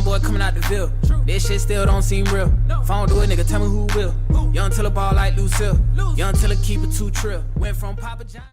boy coming out the Ville. This shit still don't seem real. If I don't do it, nigga, tell me who will. Young till a ball like Lucille. Young till a keep it 2 trill. Went from Papa John.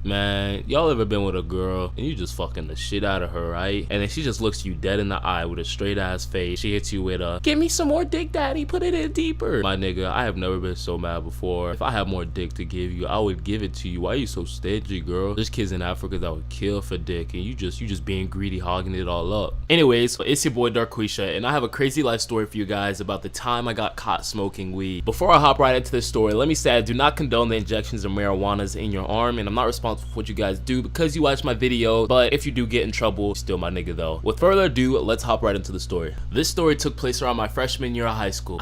Man, y'all ever been with a girl and you just fucking the shit out of her, right? And then she just looks you dead in the eye with a straight ass face. She hits you with a, give me some more dick, daddy, put it in deeper. My nigga, I have never been so mad before. If I had more dick to give you, I would give it to you. Why are you so stingy, girl? There's kids in Africa that would kill for dick, and you just being greedy, hogging it all up. Anyways, it's your boy Darquiesha, and I have a crazy life story for you guys about the time I got caught smoking weed. Before I hop right into this story, let me say I do not condone the injections of marijuanas in your arm, and I'm not responsible for what you guys do because you watch my video, but if you do get in trouble, you're still my nigga though. With further ado, let's hop right into the story. This story took place around my freshman year of high school.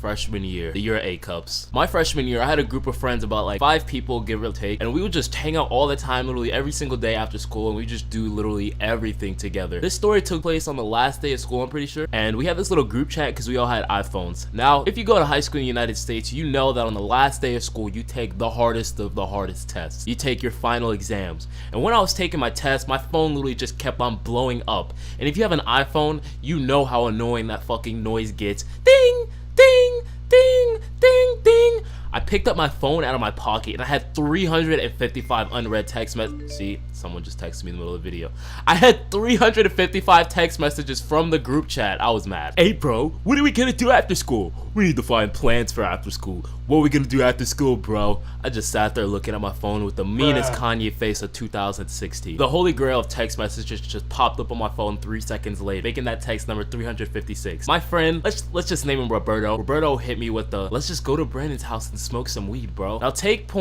Freshman year, the year of A-cups. My freshman year, I had a group of friends, about like 5 people, give or take, and we would just hang out all the time, literally every single day after school, and we just do literally everything together. This story took place on the last day of school, I'm pretty sure, and we had this little group chat because we all had iPhones. Now, if you go to high school in the United States, you know that on the last day of school, you take the hardest of the hardest tests. You take your final exams. And when I was taking my test, my phone literally just kept on blowing up. And if you have an iPhone, you know how annoying that fucking noise gets. Ding! Ding! Ding! Ding! Ding! I picked up my phone out of my pocket and I had 355 unread text messages. See, someone just texted me in the middle of the video. I had 355 text messages from the group chat. I was mad. Hey bro, what are we gonna do after school? We need to find plans for after school. What are we gonna do after school, bro? I just sat there looking at my phone with the meanest Kanye face of 2016. The holy grail of text messages just popped up on my phone 3 seconds later, making that text number 356. My friend, let's just name him Roberto. Roberto hit me with the, let's just go to Brandon's house and smoke some weed, bro. Now take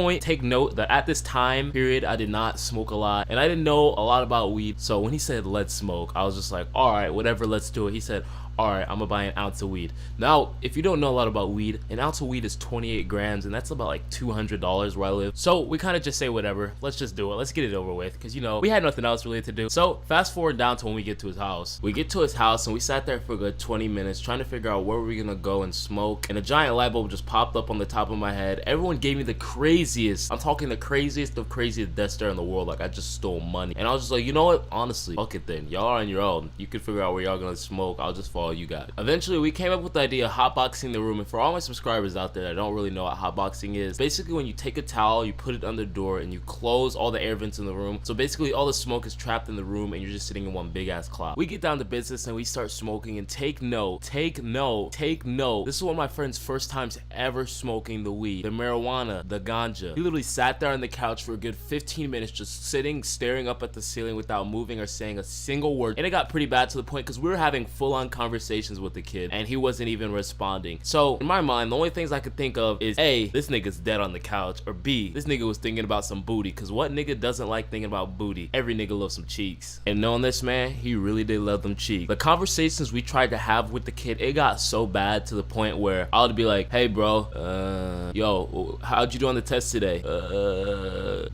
note that at this time period, I did not smoke a lot and I didn't know a lot about weed. So when he said, let's smoke, I was just like, all right, whatever, let's do it. He said, alright, I'm gonna buy an ounce of weed. Now, if you don't know a lot about weed, an ounce of weed is 28 grams, and that's about like $200 where I live. So we kind of just say whatever, let's just do it, let's get it over with, because you know, we had nothing else really to do. So fast forward down to when we get to his house. We get to his house and we sat there for a good 20 minutes trying to figure out where we're gonna go and smoke, and a giant light bulb just popped up on the top of my head. Everyone gave me the craziest, I'm talking the craziest of craziest death stare in the world, like I just stole money. And I was just like, you know what, honestly, fuck it then, y'all are on your own, you can figure out where y'all gonna smoke, I'll just follow you guys. Eventually we came up with the idea of hotboxing the room, and for all my subscribers out there that don't really know what hotboxing is, basically when you take a towel, you put it under the door and you close all the air vents in the room, so basically all the smoke is trapped in the room and you're just sitting in one big ass cloud. We get down to business and we start smoking, and take note, this is one of my friend's first times ever smoking the weed, the marijuana, the ganja. He literally sat there on the couch for a good 15 minutes just sitting, staring up at the ceiling without moving or saying a single word, and it got pretty bad to the point because we were having full-on conversations with the kid and he wasn't even responding. So in my mind, the only things I could think of is A, this nigga's dead on the couch, or B, this nigga was thinking about some booty, because what nigga doesn't like thinking about booty? Every nigga loves some cheeks, and knowing this man, he really did love them cheeks. The conversations we tried to have with the kid, it got so bad to the point where I would be like, hey bro, yo, how'd you do on the test today?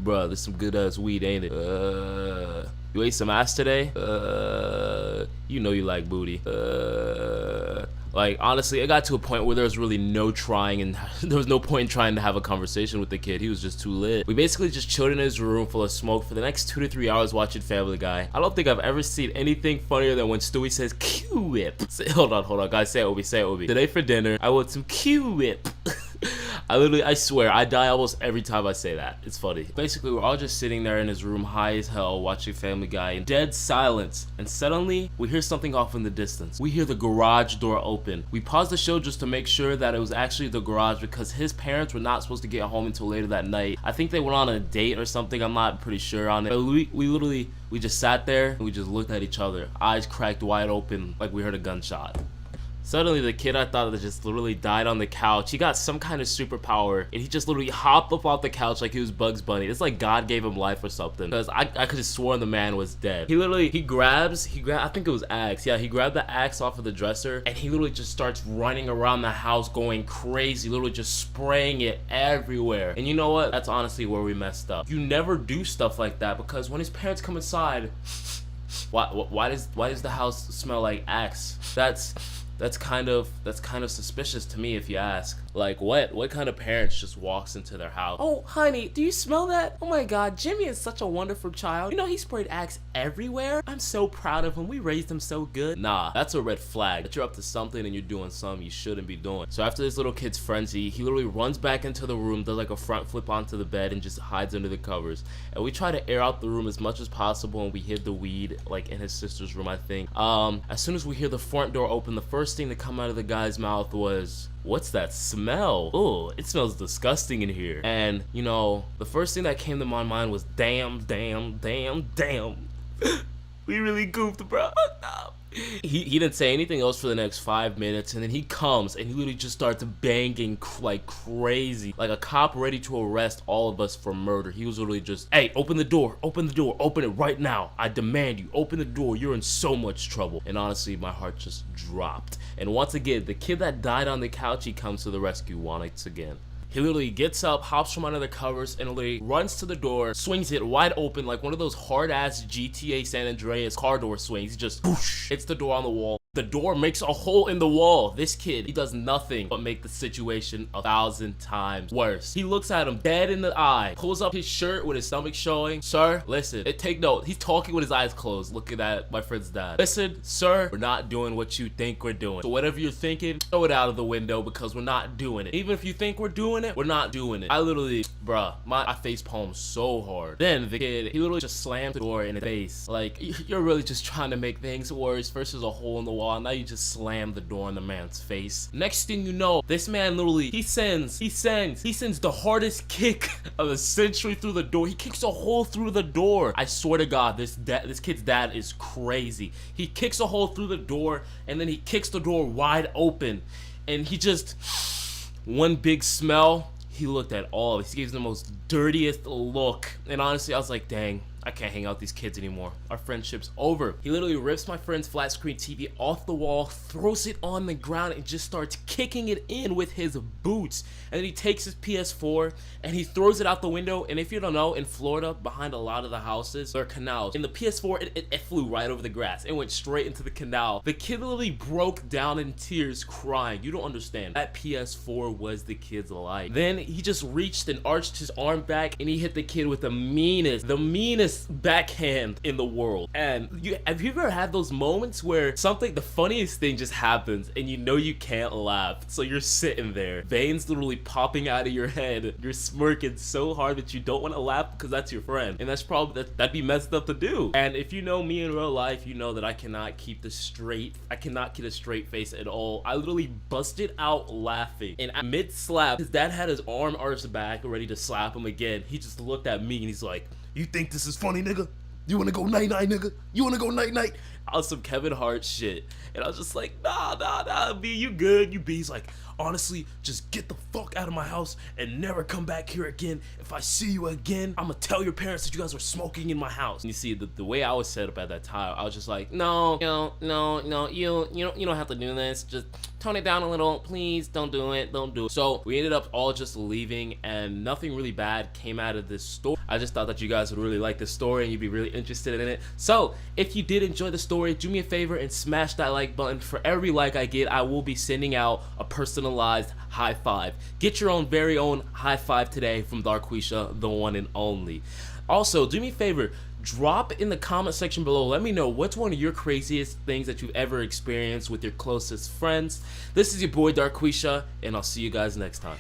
Bro, there's some good ass weed, ain't it? You ate some ass today? You know you like booty. Like, honestly, it got to a point where there was really no trying, and there was no point in trying to have a conversation with the kid. He was just too lit. We basically just chilled in his room full of smoke for the next 2 to 3 hours watching Family Guy. I don't think I've ever seen anything funnier than when Stewie says Q-whip. Hold on, guys, say it, Obi, say it, Obi. Today for dinner, I want some Q-whip. I swear, I die almost every time I say that. It's funny. Basically, we're all just sitting there in his room, high as hell, watching Family Guy in dead silence. And suddenly, we hear something off in the distance. We hear the garage door open. We paused the show just to make sure that it was actually the garage, because his parents were not supposed to get home until later that night. I think they went on a date or something. I'm not pretty sure on it. But we just sat there and we just looked at each other, eyes cracked wide open like we heard a gunshot. Suddenly, the kid I thought that just literally died on the couch, he got some kind of superpower, and he just literally hopped up off the couch like he was Bugs Bunny. It's like God gave him life or something, because I could have sworn the man was dead. He grabbed, I think it was axe. Yeah, he grabbed the axe off of the dresser, and he literally just starts running around the house going crazy, literally just spraying it everywhere. And you know what? That's honestly where we messed up. You never do stuff like that, because when his parents come inside, why does the house smell like axe? that's kind of suspicious to me, if you ask. Like, what kind of parents just walks into their house? Oh, honey, do you smell that? Oh my god, Jimmy is such a wonderful child. You know, he sprayed Axe everywhere. I'm so proud of him. We raised him so good. Nah, that's a red flag. That you're up to something and you're doing something you shouldn't be doing. So after this little kid's frenzy, he literally runs back into the room, does like a front flip onto the bed, and just hides under the covers. And we try to air out the room as much as possible, and we hid the weed like in his sister's room, I think. As soon as we hear the front door open, the first thing to come out of the guy's mouth was, "What's that smell? Oh, it smells disgusting in here." And you know, the first thing that came to my mind was, damn. We really goofed, bro. No. He didn't say anything else for the next 5 minutes, and then he comes and he literally just starts banging like crazy, like a cop ready to arrest all of us for murder. He was literally just, "Hey, open the door, open it right now. I demand you, open the door. You're in so much trouble." And honestly, my heart just dropped. And once again, the kid that died on the couch, he comes to the rescue once again. He literally gets up, hops from under the covers, and literally runs to the door, swings it wide open like one of those hard-ass GTA San Andreas car door swings. He just whoosh, hits the door on the wall. The door makes a hole in the wall. This kid, he does nothing but make the situation 1,000 times worse. He looks at him dead in the eye, pulls up his shirt with his stomach showing. "Sir, listen," take note, he's talking with his eyes closed, looking at my friend's dad. "Listen, sir, we're not doing what you think we're doing. So whatever you're thinking, throw it out of the window, because we're not doing it. Even if you think we're doing it, we're not doing it." I literally, bruh, I face palmed so hard. Then the kid, he literally just slammed the door in his face. Like, you're really just trying to make things worse. First there's a hole in the wall, now you just slam the door in the man's face. Next thing you know, this man literally, he sends the hardest kick of the century through the door. He kicks a hole through the door. I swear to God, this kid's dad is crazy. He kicks a hole through the door, and then he kicks the door wide open, and he just, one big smell. He looked at all of us. He gives the most dirtiest look. And honestly, I was like, dang, I can't hang out with these kids anymore. Our friendship's over. He literally rips my friend's flat screen TV off the wall, throws it on the ground, and just starts kicking it in with his boots. And then he takes his PS4 and he throws it out the window. And if you don't know, in Florida, behind a lot of the houses, there are canals. In the PS4, it flew right over the grass. It went straight into the canal. The kid literally broke down in tears, crying. You don't understand. That PS4 was the kid's life. Then he just reached and arched his arm back, and he hit the kid with the meanest backhand in the world. And have you ever had those moments where the funniest thing just happens and you know you can't laugh? So you're sitting there, veins literally popping out of your head, you're smirking so hard that you don't want to laugh because that's your friend, and that'd be messed up to do. And if you know me in real life, you know that I cannot keep a straight face at all. I literally busted out laughing, and mid slap, his dad had his arm arched back ready to slap him again. He just looked at me and he's like, "You think this is funny, nigga? You wanna go night-night, nigga? You wanna go night-night?" I was some Kevin Hart shit. And I was just like, nah, B, you good, you B. He's like, "Honestly, just get the fuck out of my house and never come back here again. If I see you again, I'm gonna tell your parents that you guys are smoking in my house." And you see, the way I was set up at that time, I was just like, no, you don't have to do this. Just tone it down a little, please. Don't do it. So we ended up all just leaving, and nothing really bad came out of this story. I just thought that you guys would really like this story and you'd be really interested in it. So if you did enjoy the story, do me a favor and smash that like button. For every like I get, I will be sending out a personalized high five. Get your own very own high five today from Darquiesha, the one and only. Also, do me a favor, drop in the comment section below. Let me know what's one of your craziest things that you've ever experienced with your closest friends. This is your boy Darquiesha, and I'll see you guys next time.